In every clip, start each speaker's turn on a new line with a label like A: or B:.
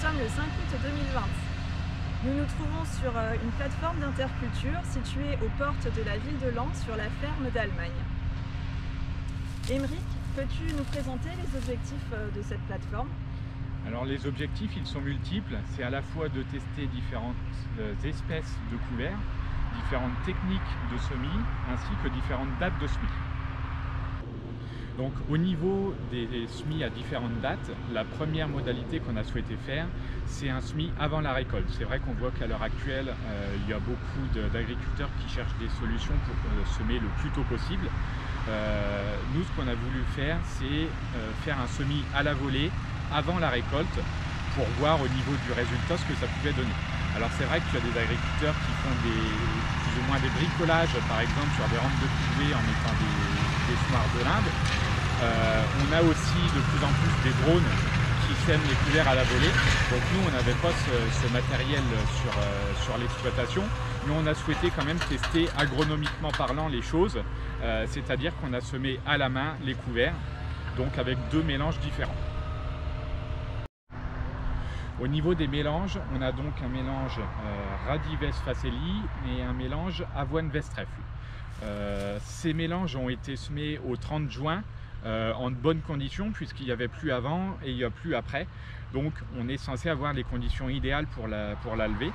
A: sommes le 5 août 2020. Nous nous trouvons sur une plateforme d'interculture située aux portes de la ville de Laon sur la ferme d'Allemagne. Émeric, peux-tu nous présenter les objectifs de cette plateforme?
B: Alors les objectifs, ils sont multiples. C'est à la fois de tester différentes espèces de couverts, différentes techniques de semis, ainsi que différentes dates de semis. Donc au niveau des semis à différentes dates, la première modalité qu'on a souhaité faire, c'est un semis avant la récolte. C'est vrai qu'on voit qu'à l'heure actuelle, il y a beaucoup d'agriculteurs qui cherchent des solutions pour semer le plus tôt possible. Nous, ce qu'on a voulu faire, c'est faire un semis à la volée avant la récolte pour voir au niveau du résultat ce que ça pouvait donner. Alors c'est vrai qu'il y a des agriculteurs qui font plus ou moins des bricolages, par exemple sur des rampes de couvée en mettant des semoirs de linde. On a aussi de plus en plus des drones qui sèment les couverts à la volée. Donc nous, on n'avait pas ce matériel sur l'exploitation, mais on a souhaité quand même tester agronomiquement parlant les choses, c'est-à-dire qu'on a semé à la main les couverts, donc avec deux mélanges différents. Au niveau des mélanges, on a donc un mélange Radives Facelli et un mélange avoine Vestrefle. Ces mélanges ont été semés au 30 juin en de bonnes conditions puisqu'il n'y avait plus avant et il n'y a plus après. Donc on est censé avoir les conditions idéales pour la lever,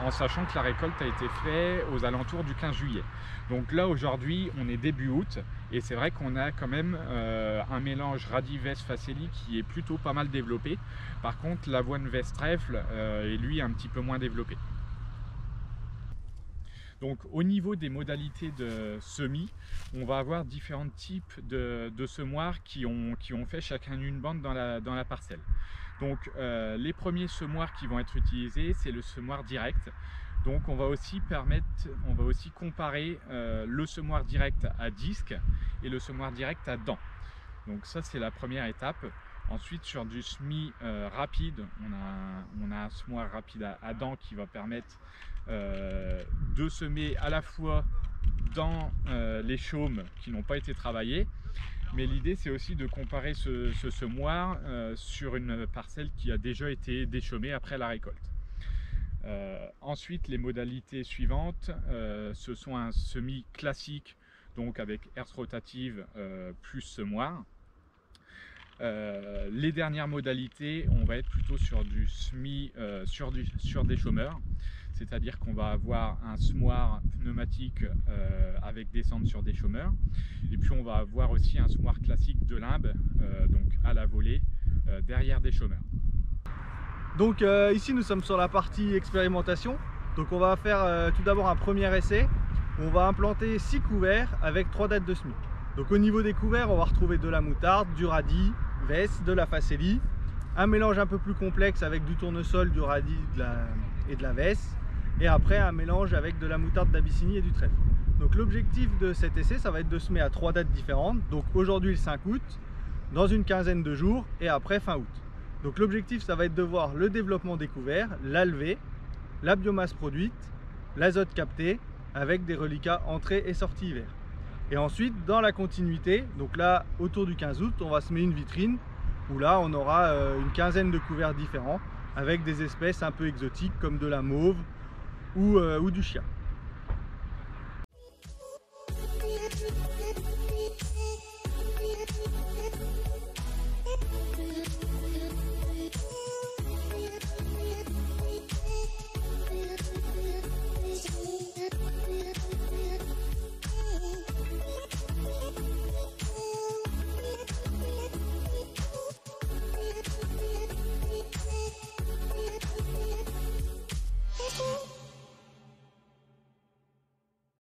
B: en sachant que la récolte a été faite aux alentours du 15 juillet. Donc là aujourd'hui on est début août et c'est vrai qu'on a quand même un mélange Radives Facelli qui est plutôt pas mal développé. Par contre l'avoine Vestrefle est lui un petit peu moins développé. Donc au niveau des modalités de semis, on va avoir différents types de semoirs qui ont fait chacun une bande dans la parcelle. Donc les premiers semoirs qui vont être utilisés, c'est le semoir direct. Donc on va aussi comparer le semoir direct à disque et le semoir direct à dents. Donc ça c'est la première étape. Ensuite sur du semis rapide, on a un semoir rapide à dents qui va permettre de semer à la fois dans les chaumes qui n'ont pas été travaillés, mais l'idée c'est aussi de comparer ce semoir sur une parcelle qui a déjà été déchaumée après la récolte. Ensuite les modalités suivantes, ce sont un semis classique, donc avec herse rotative plus semoir. Les dernières modalités, on va être plutôt sur du semis sur des chômeurs, c'est-à-dire qu'on va avoir un semoir pneumatique avec descente sur des chômeurs, et puis on va avoir aussi un semoir classique de limbe, donc à la volée, derrière des chômeurs.
C: Donc ici nous sommes sur la partie expérimentation. Donc on va faire tout d'abord un premier essai. On va implanter 6 couverts avec 3 dates de semis. Donc au niveau des couverts, on va retrouver de la moutarde, du radis, de la facelli, un mélange un peu plus complexe avec du tournesol, du radis et de la vesse, et après un mélange avec de la moutarde d'Abyssinie et du trèfle. Donc l'objectif de cet essai, ça va être de semer à 3 dates différentes. Donc aujourd'hui le 5 août, dans une quinzaine de jours et après fin août. Donc l'objectif, ça va être de voir le développement des couverts, la levée, la biomasse produite, l'azote capté avec des reliquats entrée et sortie hiver. Et ensuite, dans la continuité, donc là, autour du 15 août, on va semer une vitrine où là, on aura une quinzaine de couverts différents avec des espèces un peu exotiques comme de la mauve ou du chia.